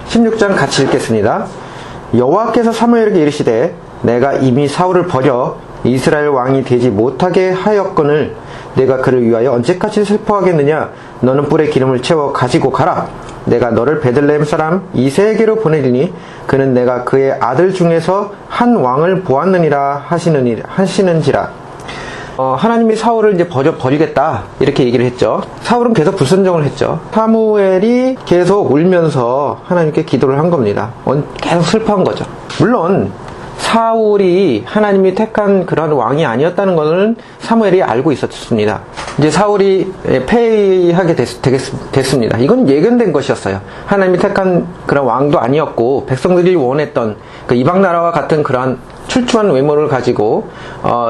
(16장) 같이 읽겠습니다. 여호와께서 사무엘에게 이르시되 내가 이미 사울을 버려 이스라엘 왕이 되지 못하게 하였거늘 내가 그를 위하여 언제까지 슬퍼하겠느냐. 너는 뿔에 기름을 채워 가지고 가라. 내가 너를 베들레헴 사람 이새에게로 보내리니 그는 내가 그의 아들 중에서 한 왕을 보았느니라 하시는지라. 하나님이 사울을 이제 버리겠다 이렇게 얘기를 했죠. 사울은 계속 불순종을 했죠. 사무엘이 계속 울면서 하나님께 기도를 한 겁니다. 계속 슬퍼한 거죠. 물론 사울이 하나님이 택한 그런 왕이 아니었다는 것은 사무엘이 알고 있었습니다. 이제 사울이 패하게 됐습니다. 이건 예견된 것이었어요. 하나님이 택한 그런 왕도 아니었고 백성들이 원했던 그 이방 나라와 같은 그러한 출중한 외모를 가지고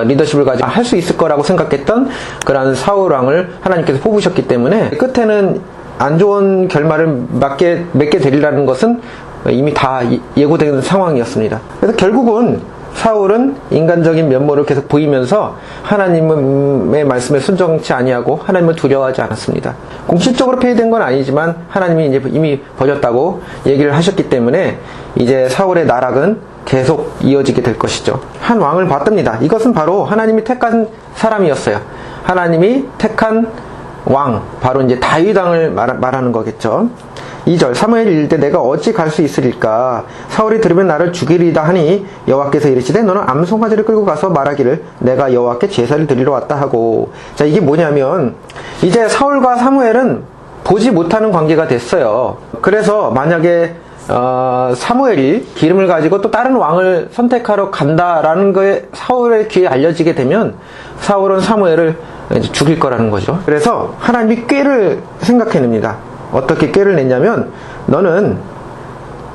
리더십을 가지고 할 수 있을 거라고 생각했던 그런 사울 왕을 하나님께서 뽑으셨기 때문에 끝에는 안 좋은 결말을 맺게 되리라는 것은 이미 다 예고된 상황이었습니다. 그래서 결국은 사울은 인간적인 면모를 계속 보이면서 하나님의 말씀에 순종치 아니하고 하나님을 두려워하지 않았습니다. 공식적으로 폐위된 건 아니지만 하나님이 이제 이미 버렸다고 얘기를 하셨기 때문에 이제 사울의 나락은 계속 이어지게 될 것이죠. 한 왕을 받듭니다. 이것은 바로 하나님이 택한 사람이었어요. 하나님이 택한 왕, 바로 이제 다윗 왕을 말하는 거겠죠. 2절 사무엘이 이르되 내가 어찌 갈 수 있으리까. 사울이 들으면 나를 죽이리다 하니 여호와께서 이르시되 너는 암송아지를 끌고 가서 말하기를 내가 여호와께 제사를 드리러 왔다 하고. 자, 이게 뭐냐면 이제 사울과 사무엘은 보지 못하는 관계가 됐어요. 그래서 만약에 사무엘이 기름을 가지고 또 다른 왕을 선택하러 간다라는 거에 사울의 귀에 알려지게 되면 사울은 사무엘을 죽일 거라는 거죠. 그래서 하나님이 꾀를 생각해냅니다. 어떻게 꾀를 냈냐면 너는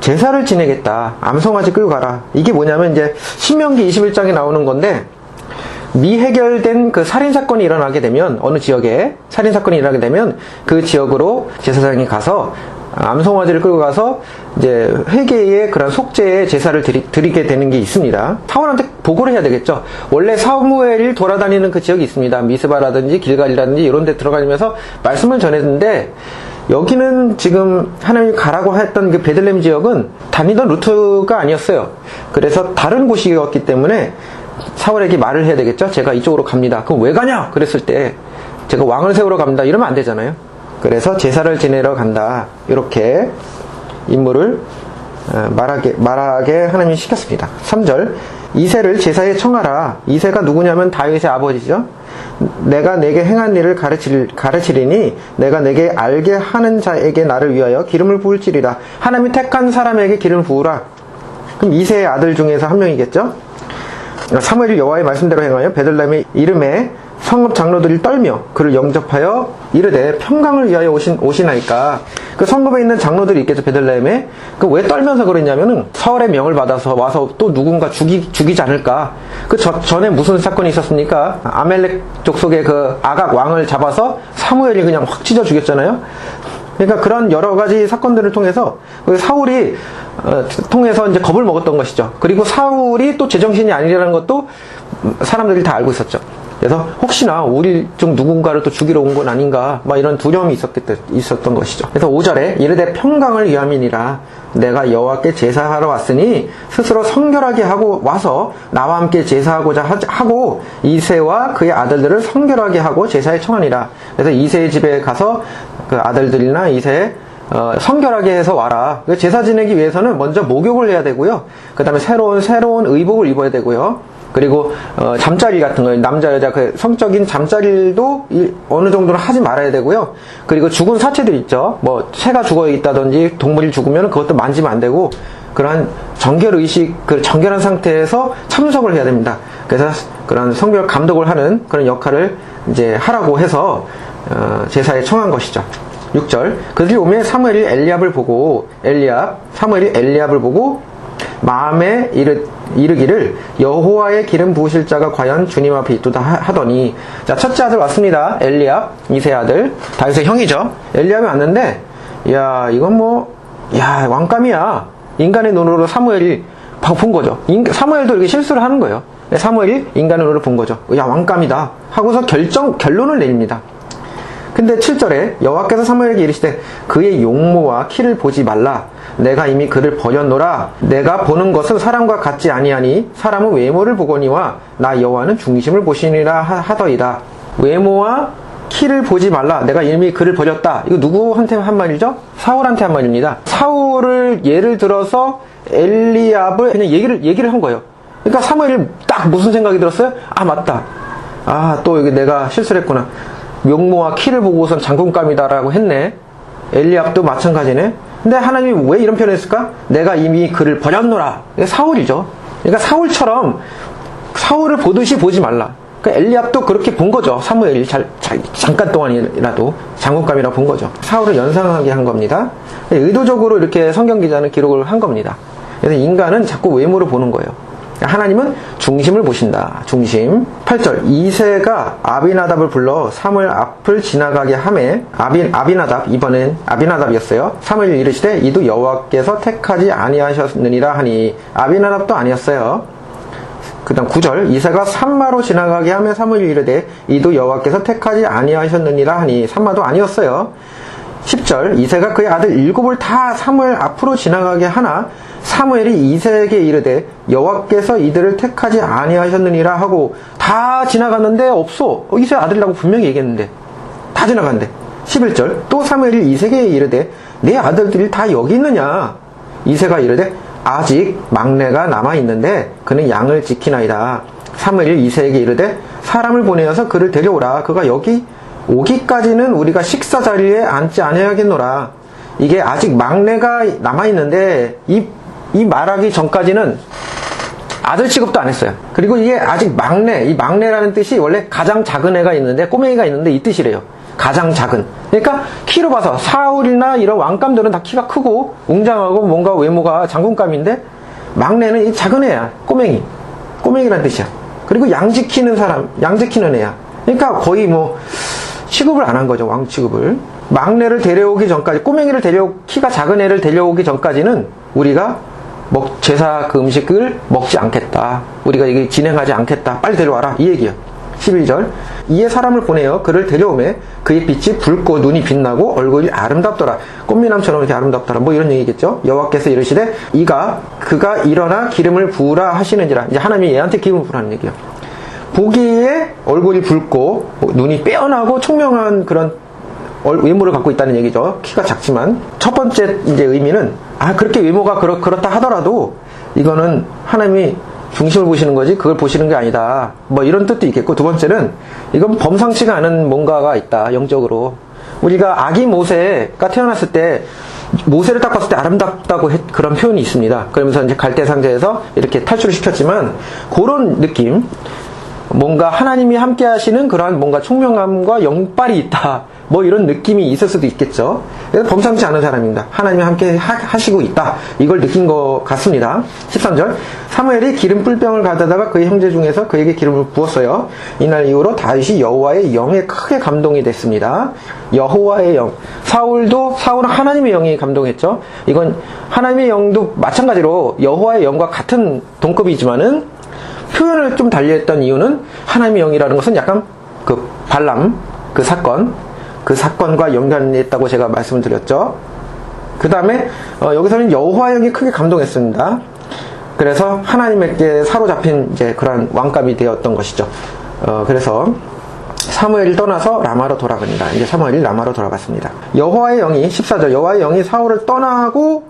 제사를 지내겠다. 암송아지 끌고 가라. 이게 뭐냐면 이제 신명기 21장에 나오는 건데 미해결된 그 살인사건이 일어나게 되면 어느 지역에 살인사건이 일어나게 되면 그 지역으로 제사장이 가서 암송아지를 끌고 가서 이제 회개의 그런 속죄의 제사를 드리게 되는 게 있습니다. 사울한테 보고를 해야 되겠죠. 원래 사무엘이 돌아다니는 그 지역이 있습니다. 미스바라든지 길갈이라든지 이런 데 들어가면서 말씀을 전했는데 여기는 지금 하나님이 가라고 했던 그 베들레헴 지역은 다니던 루트가 아니었어요. 그래서 다른 곳이었기 때문에 사울에게 말을 해야 되겠죠. 제가 이쪽으로 갑니다. 그럼 왜 가냐? 그랬을 때 제가 왕을 세우러 갑니다. 이러면 안 되잖아요. 그래서 제사를 지내러 간다. 이렇게 임무를 말하게 하나님이 시켰습니다. 3절 이새를 제사에 청하라. 이새가 누구냐면 다윗의 아버지죠. 내가 내게 행한 일을 가르치리니 내가 내게 알게 하는 자에게 나를 위하여 기름을 부을지리라. 하나님이 택한 사람에게 기름을 부으라. 그럼 이새의 아들 중에서 한 명이겠죠. 사무엘이 여호와의 말씀대로 행하여 베들레헴의 이름에 성읍 장로들이 떨며 그를 영접하여 이르되 평강을 위하여 오시나이까. 그 성읍에 있는 장로들이 있겠죠. 베들레헴에. 그 왜 떨면서 그랬냐면은 사울의 명을 받아서 와서 또 누군가 죽이지 않을까. 그 전에 무슨 사건이 있었습니까? 아멜렉 족속의 그 아각 왕을 잡아서 사무엘이 그냥 확 찢어 죽였잖아요. 그러니까 그런 여러 가지 사건들을 통해서 사울이 통해서 이제 겁을 먹었던 것이죠. 그리고 사울이 또 제정신이 아니라는 것도 사람들이 다 알고 있었죠. 그래서 혹시나 우리 중 누군가를 또 죽이러 온 건 아닌가 막 이런 두려움이 있었던 것이죠. 그래서 5절에 이르되 평강을 위함이니라. 내가 여호와께 제사하러 왔으니 스스로 성결하게 하고 와서 나와 함께 제사하고자 하고 이새와 그의 아들들을 성결하게 하고 제사에 청하니라. 그래서 이새의 집에 가서 그 아들들이나 이새에 성결하게 해서 와라. 제사 지내기 위해서는 먼저 목욕을 해야 되고요. 그 다음에 새로운 의복을 입어야 되고요. 그리고 잠자리 같은 거, 남자 여자 그 성적인 잠자리도 어느 정도는 하지 말아야 되고요. 그리고 죽은 사체들 있죠. 뭐 새가 죽어 있다든지 동물이 죽으면 그것도 만지면 안 되고 그러한 정결의식, 그 정결한 상태에서 참석을 해야 됩니다. 그래서 그런 성별 감독을 하는 그런 역할을 이제 하라고 해서 제사에 청한 것이죠. 6절 그들이 오매 사무엘이 사무엘이 엘리압을 보고 마음에 이르기를 여호와의 기름 부으실 자가 과연 주님 앞에 있도다 하더니. 자, 첫째 아들 왔습니다. 엘리압, 이새 아들, 다윗의 형이죠. 엘리압이 왔는데 이건 왕감이야. 인간의 눈으로 사무엘이 본 거죠. 사무엘도 이렇게 실수를 하는 거예요. 사무엘이 인간의 눈으로 본 거죠. 왕감이다 하고서 결론을 내립니다. 근데 7절에 여호와께서 사무엘에게 이르시되 그의 용모와 키를 보지 말라. 내가 이미 그를 버렸노라. 내가 보는 것은 사람과 같지 아니하니 사람은 외모를 보거니와 나 여호와는 중심을 보시니라 하더이다. 외모와 키를 보지 말라. 내가 이미 그를 버렸다. 이거 누구한테 한 말이죠? 사울한테 한 말입니다. 사울을 예를 들어서 엘리압을 그냥 얘기를 한 거예요. 그러니까 사무엘이 딱 무슨 생각이 들었어요? 아, 맞다. 아, 또 여기 내가 실수를 했구나. 용모와 키를 보고선 장군감이다라고 했네. 엘리압도 마찬가지네. 근데 하나님이 왜 이런 표현을 했을까? 내가 이미 그를 버렸노라. 이게 사울이죠. 그러니까 사울처럼 사울을 보듯이 보지 말라. 그러니까 엘리압도 그렇게 본 거죠. 사무엘이 잠깐 동안이라도 장군감이라 본 거죠. 사울을 연상하게 한 겁니다. 의도적으로 이렇게 성경 기자는 기록을 한 겁니다. 그래서 인간은 자꾸 외모를 보는 거예요. 하나님은 중심을 보신다. 중심. 8절 이새가 아비나답을 불러 사무엘 앞을 지나가게 하매 아비나답 이번엔 아비나답이었어요. 사무엘이 이르시되 이도 여호와께서 택하지 아니하셨느니라 하니 아비나답도 아니었어요. 그 다음 9절 이새가 산마로 지나가게 하며 사무엘이 이르되 이도 여호와께서 택하지 아니하셨느니라 하니 산마도 아니었어요. 10절 이새가 그의 아들 7을 다 사무엘 앞으로 지나가게 하나 사무엘이 이새에게 이르되 여호와께서 이들을 택하지 아니하셨느니라 하고 다 지나갔는데 없어. 이새 아들이라고 분명히 얘기했는데 다 지나갔는데. 11절 또 사무엘이 이새에게 이르되 내 아들들이 다 여기 있느냐. 이새가 이르되 아직 막내가 남아있는데 그는 양을 지키나이다. 사무엘이 이새에게 이르되 사람을 보내어서 그를 데려오라. 그가 여기 오기까지는 우리가 식사 자리에 앉지 아니하겠노라. 이게 아직 막내가 남아있는데 이 말하기 전까지는 아들 취급도 안 했어요. 그리고 이게 아직 막내, 이 막내라는 뜻이 원래 가장 작은 애가 있는데 꼬맹이가 있는데 이 뜻이래요. 가장 작은. 그러니까 키로 봐서 사울이나 이런 왕감들은 다 키가 크고 웅장하고 뭔가 외모가 장군감인데 막내는 이 작은 애야. 꼬맹이라는 뜻이야. 그리고 양 지키는 사람, 양 지키는 애야. 그러니까 거의 뭐 취급을 안 한 거죠. 왕 취급을. 막내를 데려오기 전까지, 꼬맹이를 키가 작은 애를 데려오기 전까지는 우리가 제사 그 음식을 먹지 않겠다. 우리가 이게 진행하지 않겠다. 빨리 데려와라. 이 얘기예요. 11절 이에 사람을 보내어 그를 데려오매 그의 빛이 붉고 눈이 빛나고 얼굴이 아름답더라. 꽃미남처럼 이렇게 아름답더라. 뭐 이런 얘기겠죠. 여호와께서 이르시되 그가 일어나 기름을 부으라 하시는지라. 이제 하나님이 얘한테 기름을 부으라는 얘기예요. 보기에 얼굴이 붉고 눈이 빼어나고 총명한 그런 외모를 갖고 있다는 얘기죠. 키가 작지만 첫 번째 이제 의미는 그렇게 외모가 그렇다 하더라도 이거는 하나님이 중심을 보시는 거지 그걸 보시는 게 아니다. 뭐 이런 뜻도 있겠고, 두 번째는 이건 범상치가 않은 뭔가가 있다. 영적으로 우리가 아기 모세가 태어났을 때 모세를 딱 봤을 때 아름답다고 그런 표현이 있습니다. 그러면서 이제 갈대 상자에서 이렇게 탈출을 시켰지만 그런 느낌, 뭔가 하나님이 함께 하시는 그러한 뭔가 총명함과 영빨이 있다. 뭐 이런 느낌이 있을 수도 있겠죠. 그래서 범상치 않은 사람입니다. 하나님이 함께 하시고 있다. 이걸 느낀 것 같습니다. 13절 사무엘이 기름 뿔병을 가져다가 그의 형제 중에서 그에게 기름을 부었어요. 이날 이후로 다윗이 여호와의 영에 크게 감동이 됐습니다. 여호와의 영. 사울은 하나님의 영이 감동했죠. 이건 하나님의 영도 마찬가지로 여호와의 영과 같은 동급이지만은 표현을 좀 달리했던 이유는 하나님의 영이라는 것은 약간 그 발람 그 사건과 연관했다고 제가 말씀을 드렸죠. 그 다음에 여기서는 여호와의 영이 크게 감동했습니다. 그래서 하나님에게 사로잡힌 이제 그런 왕감이 되었던 것이죠. 그래서 사무엘이 떠나서 라마로 돌아갑니다. 이제 사무엘이 라마로 돌아갔습니다. 여호와의 영이 14절 여호와의 영이 사울을 떠나고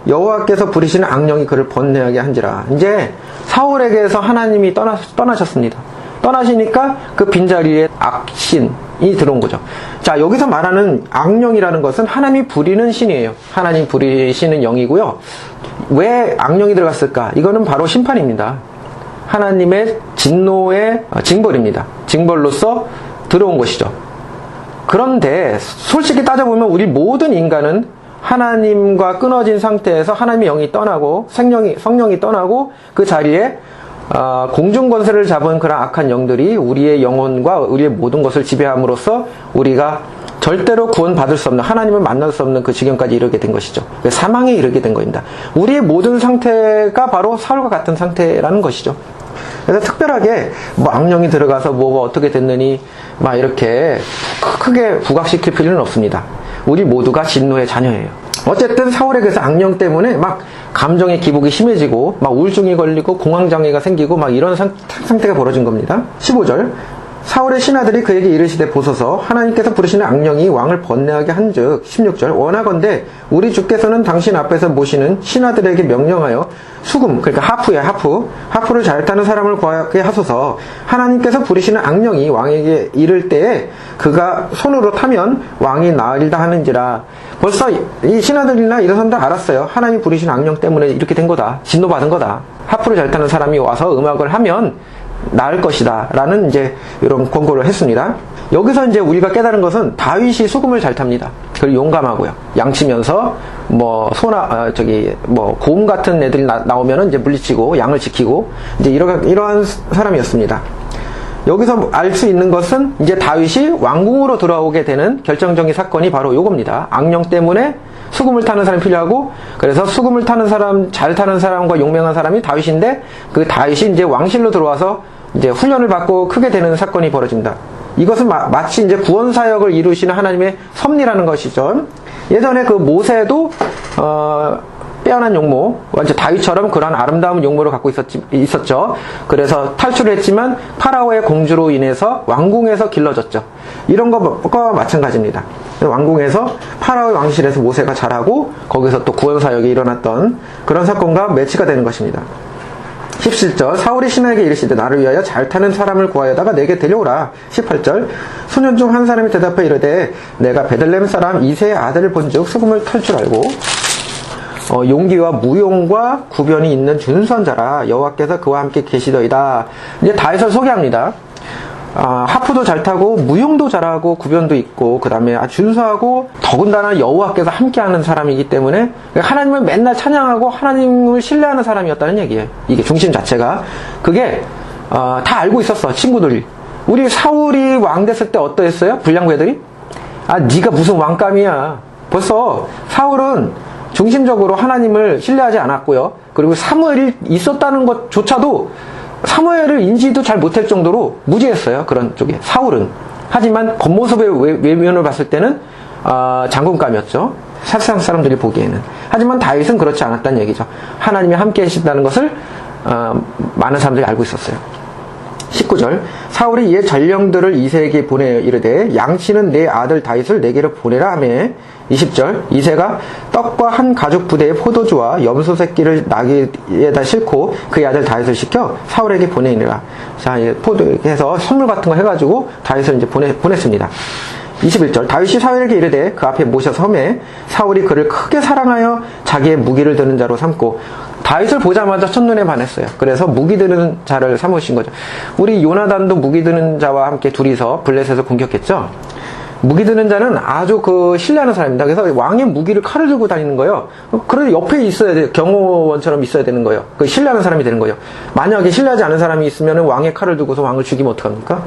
여호와께서 부리시는 악령이 그를 번뇌하게 한지라. 이제 사울에게서 하나님이 떠나셨습니다. 떠나시니까 그 빈자리에 악신이 들어온 거죠. 자, 여기서 말하는 악령이라는 것은 하나님이 부리는 신이에요. 하나님 부리시는 영이고요. 왜 악령이 들어갔을까? 이거는 바로 심판입니다. 하나님의 진노의 징벌입니다. 징벌로서 들어온 것이죠. 그런데 솔직히 따져보면 우리 모든 인간은 하나님과 끊어진 상태에서 하나님의 영이 떠나고 성령이 떠나고 그 자리에 공중권세를 잡은 그런 악한 영들이 우리의 영혼과 우리의 모든 것을 지배함으로써 우리가 절대로 구원받을 수 없는, 하나님을 만날 수 없는 그 지경까지 이르게 된 것이죠. 사망에 이르게 된 겁니다. 우리의 모든 상태가 바로 사울과 같은 상태라는 것이죠. 그래서 특별하게 뭐 악령이 들어가서 뭐가 어떻게 됐느니 막 이렇게 크게 부각시킬 필요는 없습니다. 우리 모두가 진노의 자녀예요. 어쨌든 사울에게서 악령 때문에 막 감정의 기복이 심해지고 막 우울증이 걸리고 공황장애가 생기고 막 이런 상태가 벌어진 겁니다. 15절 사울의 신하들이 그에게 이르시되 보소서 하나님께서 부르시는 악령이 왕을 번뇌하게 한즉 16절 원하건대 우리 주께서는 당신 앞에서 모시는 신하들에게 명령하여 수금 그러니까 하프를 잘 타는 사람을 구하게 하소서. 하나님께서 부르시는 악령이 왕에게 이를 때에 그가 손으로 타면 왕이 나으리다 하는지라. 벌써 이 신하들이나 이런 사람들 알았어요. 하나님이 부르시는 악령 때문에 이렇게 된 거다. 진노받은 거다. 하프를 잘 타는 사람이 와서 음악을 하면 나을 것이다 라는 이제 이런 권고를 했습니다. 여기서 이제 우리가 깨달은 것은 다윗이 수금을 잘 탑니다. 그리고 용감하고요. 양치면서 뭐 곰 같은 애들이 나오면은 이제 물리치고 양을 지키고 이제 이러한 사람이었습니다. 여기서 알 수 있는 것은 이제 다윗이 왕궁으로 들어오게 되는 결정적인 사건이 바로 요겁니다. 악령 때문에 수금을 타는 사람이 필요하고, 그래서 수금을 타는 사람, 잘 타는 사람과 용맹한 사람이 다윗인데, 그 다윗이 이제 왕실로 들어와서 이제 훈련을 받고 크게 되는 사건이 벌어집니다. 이것은 마치 이제 구원 사역을 이루시는 하나님의 섭리라는 것이죠. 예전에 그 모세도 빼어난 용모, 완전 다윗처럼 그런 아름다운 용모를 갖고 있었죠. 그래서 탈출을 했지만 파라오의 공주로 인해서 왕궁에서 길러졌죠. 이런 것과 마찬가지입니다. 왕궁에서 파라오의 왕실에서 모세가 자라고 거기서 또 구원 사역이 일어났던 그런 사건과 매치가 되는 것입니다. 17절 사울이 신하에게 이르시되 나를 위하여 잘 타는 사람을 구하여다가 내게 데려오라. 18절 소년 중 한 사람이 대답해 이르되 내가 베들레헴 사람 이새의 아들을 본즉 수금을 탈 줄 알고 용기와 무용과 구변이 있는 준수한 자라. 여호와께서 그와 함께 계시더이다. 이제 다윗을 소개합니다. 하프도 잘 타고 무용도 잘하고 구변도 있고 그 다음에 준수하고 더군다나 여호와께서 함께하는 사람이기 때문에 하나님을 맨날 찬양하고 하나님을 신뢰하는 사람이었다는 얘기예요. 이게 중심 자체가 그게 다 알고 있었어. 친구들이. 우리 사울이 왕 됐을 때 어떠했어요? 불량부 애들이? 네가 무슨 왕감이야. 벌써 사울은 중심적으로 하나님을 신뢰하지 않았고요. 그리고 사무엘이 있었다는 것조차도 사무엘을 인지도 잘 못할 정도로 무지했어요. 그런 쪽에 사울은. 하지만 겉모습의 외면을 봤을 때는 장군감이었죠. 세상 사람들이 보기에는. 하지만 다윗은 그렇지 않았다는 얘기죠. 하나님이 함께 하신다는 것을 많은 사람들이 알고 있었어요. 19절 사울이 이에 전령들을 이새에게 보내 이르되 양치는 내 아들 다윗을 내게로 보내라 하매 20절 이새가 떡과 한 가죽 부대의 포도주와 염소 새끼를 나귀에다 싣고 그의 아들 다윗을 시켜 사울에게 보내니라. 자, 이렇게 해서 선물 같은 거 해가지고 다윗을 이제 보냈습니다. 21절 다윗이 사울에게 이르되 그 앞에 모셔서 험해 사울이 그를 크게 사랑하여 자기의 무기를 드는 자로 삼고. 다윗을 보자마자 첫눈에 반했어요. 그래서 무기 드는 자를 삼으신 거죠. 우리 요나단도 무기 드는 자와 함께 둘이서 블레셋을 공격했죠. 무기 드는 자는 아주 신뢰하는 사람입니다. 그래서 왕의 무기를 칼을 들고 다니는 거예요. 그래도 옆에 있어야 돼요. 경호원처럼 있어야 되는 거예요. 신뢰하는 사람이 되는 거예요. 만약에 신뢰하지 않은 사람이 있으면 왕의 칼을 들고서 왕을 죽이면 어떡합니까?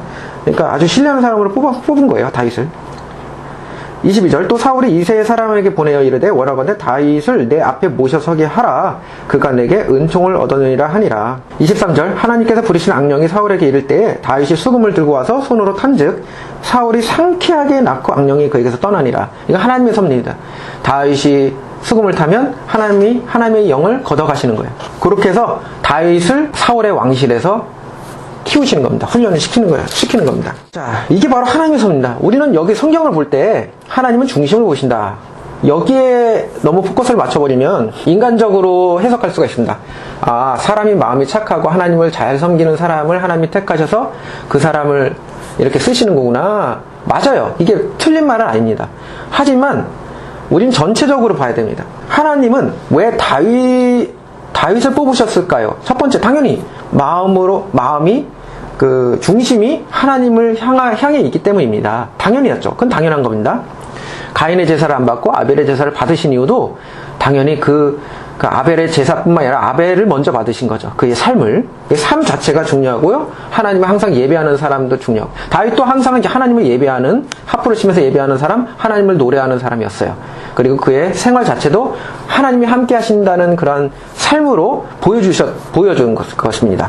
그러니까 아주 신뢰하는 사람으로 뽑은 거예요. 다윗을. 22절 또 사울이 이새의 사람에게 보내어 이르되 원하건대 다윗을 내 앞에 모셔서게 하라. 그가 내게 은총을 얻으리라 하니라. 23절 하나님께서 부르신 악령이 사울에게 이를 때에 다윗이 수금을 들고 와서 손으로 탄즉 사울이 상쾌하게 낳고 악령이 그에게서 떠나니라. 이거 하나님의 섭리입니다. 다윗이 수금을 타면 하나님의 영을 걷어가시는 거예요. 그렇게 해서 다윗을 사울의 왕실에서 키우시는 겁니다. 훈련을 시키는 겁니다. 자, 이게 바로 하나님의 섭리입니다. 우리는 여기 성경을 볼 때 하나님은 중심을 보신다. 여기에 너무 포커스를 맞춰버리면 인간적으로 해석할 수가 있습니다. 사람이 마음이 착하고 하나님을 잘 섬기는 사람을 하나님이 택하셔서 그 사람을 이렇게 쓰시는 거구나. 맞아요. 이게 틀린 말은 아닙니다. 하지만 우린 전체적으로 봐야 됩니다. 하나님은 왜 다윗을 뽑으셨을까요? 첫 번째, 당연히 마음이 중심이 하나님을 향해 있기 때문입니다. 당연히였죠. 그건 당연한 겁니다. 가인의 제사를 안 받고 아벨의 제사를 받으신 이유도 당연히 그 아벨의 제사뿐만 아니라 아벨을 먼저 받으신 거죠. 그의 삶을. 삶 자체가 중요하고요. 하나님을 항상 예배하는 사람도 중요하고. 다윗도 항상 이제 하나님을 예배하는, 하프를 치면서 예배하는 사람, 하나님을 노래하는 사람이었어요. 그리고 그의 생활 자체도 하나님이 함께 하신다는 그런 삶으로 보여준 것입니다.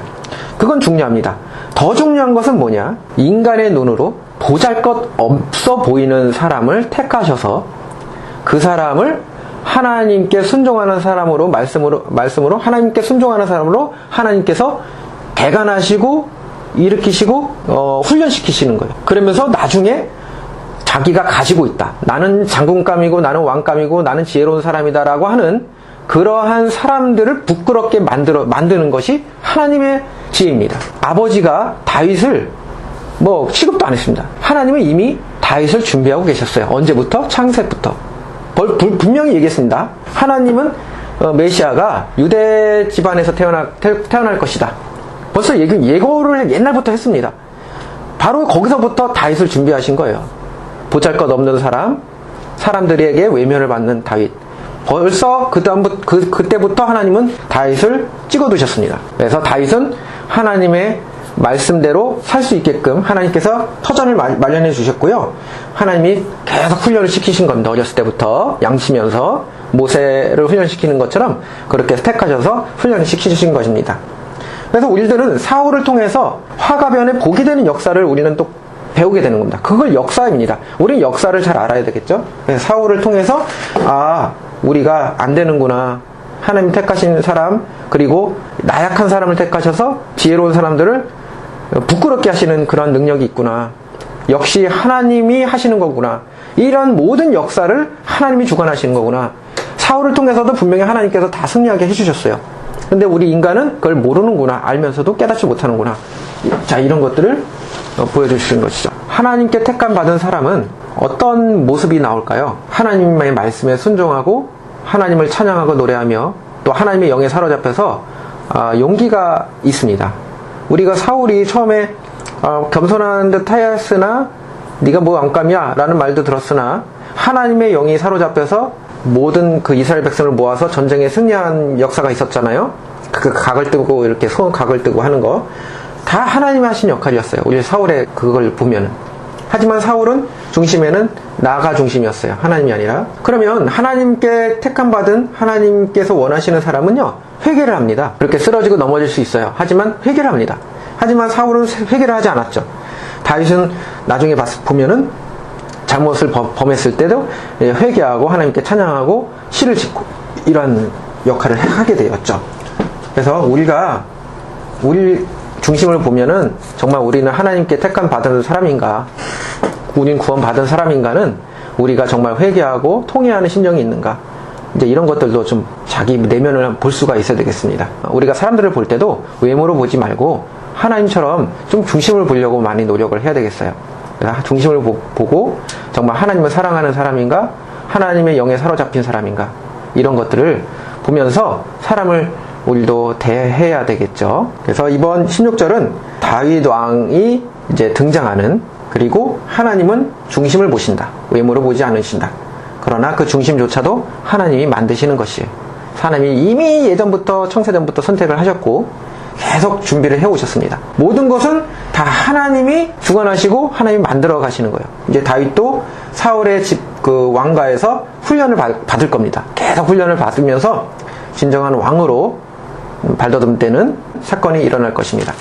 그건 중요합니다. 더 중요한 것은 뭐냐? 인간의 눈으로 보잘것 없어 보이는 사람을 택하셔서 그 사람을 하나님께 순종하는 사람으로 말씀으로 하나님께 순종하는 사람으로 하나님께서 개간하시고 일으키시고 훈련시키시는 거예요. 그러면서 나중에 자기가 가지고 있다. 나는 장군감이고 나는 왕감이고 나는 지혜로운 사람이다라고 하는 그러한 사람들을 부끄럽게 만드는 것이 하나님의 지혜입니다. 아버지가 다윗을 취급도 안 했습니다. 하나님은 이미 다윗을 준비하고 계셨어요. 언제부터? 창세부터. 분명히 얘기했습니다. 하나님은 메시아가 유대 집안에서 태어날 것이다. 벌써 예고를 옛날부터 했습니다. 바로 거기서부터 다윗을 준비하신 거예요. 보잘것 없는 사람들에게 외면을 받는 다윗. 벌써 그때부터 하나님은 다윗을 찍어두셨습니다. 그래서 다윗은 하나님의 말씀대로 살 수 있게끔 하나님께서 터전을 마련해 주셨고요. 하나님이 계속 훈련을 시키신 겁니다. 어렸을 때부터 양치면서 모세를 훈련시키는 것처럼 그렇게 택하셔서 훈련을 시키신 것입니다. 그래서 우리들은 사울을 통해서 화가변에 복이 되는 역사를 우리는 또 배우게 되는 겁니다. 그걸 역사입니다. 우리는 역사를 잘 알아야 되겠죠. 그래서 사울을 통해서 우리가 안 되는구나. 하나님 택하신 사람, 그리고 나약한 사람을 택하셔서 지혜로운 사람들을 부끄럽게 하시는 그런 능력이 있구나. 역시 하나님이 하시는 거구나. 이런 모든 역사를 하나님이 주관하시는 거구나. 사울을 통해서도 분명히 하나님께서 다 승리하게 해주셨어요. 근데 우리 인간은 그걸 모르는구나. 알면서도 깨닫지 못하는구나. 자, 이런 것들을 보여주시는 것이죠. 하나님께 택감 받은 사람은 어떤 모습이 나올까요? 하나님의 말씀에 순종하고 하나님을 찬양하고 노래하며 또 하나님의 영에 사로잡혀서 용기가 있습니다. 우리가 사울이 처음에 겸손한 듯 하였으나 네가 뭐 왕감이야 라는 말도 들었으나 하나님의 영이 사로잡혀서 모든 그 이스라엘 백성을 모아서 전쟁에 승리한 역사가 있었잖아요. 그 각을 뜨고 이렇게 손 각을 뜨고 하는 거 다 하나님이 하신 역할이었어요. 우리 사울의 그걸 보면은. 하지만 사울은 중심에는 나가 중심이었어요. 하나님이 아니라. 그러면 하나님께 택함받은 하나님께서 원하시는 사람은요, 회개를 합니다. 그렇게 쓰러지고 넘어질 수 있어요. 하지만 회개를 합니다. 하지만 사울은 회개를 하지 않았죠. 다윗은 나중에 보면은 잘못을 범했을 때도 회개하고 하나님께 찬양하고 시를 짓고 이런 역할을 하게 되었죠. 그래서 우리 중심을 보면은 정말 우리는 하나님께 택함 받은 사람인가, 우린 구원 받은 사람인가는 우리가 정말 회개하고 통회하는 심정이 있는가, 이제 이런 것들도 좀 자기 내면을 볼 수가 있어야 되겠습니다. 우리가 사람들을 볼 때도 외모로 보지 말고 하나님처럼 좀 중심을 보려고 많이 노력을 해야 되겠어요. 중심을 보고 정말 하나님을 사랑하는 사람인가, 하나님의 영에 사로잡힌 사람인가, 이런 것들을 보면서 사람을 우리도 대해야 되겠죠. 그래서 이번 16절은 다윗 왕이 이제 등장하는, 그리고 하나님은 중심을 보신다. 외모로 보지 않으신다. 그러나 그 중심조차도 하나님이 만드시는 것이에요. 하나님이 이미 예전부터 청세전부터 선택을 하셨고 계속 준비를 해오셨습니다. 모든 것은 다 하나님이 주관하시고 하나님이 만들어 가시는 거예요. 이제 다윗도 사울의 그 왕가에서 훈련을 받을 겁니다. 계속 훈련을 받으면서 진정한 왕으로 발돋움되는 사건이 일어날 것입니다.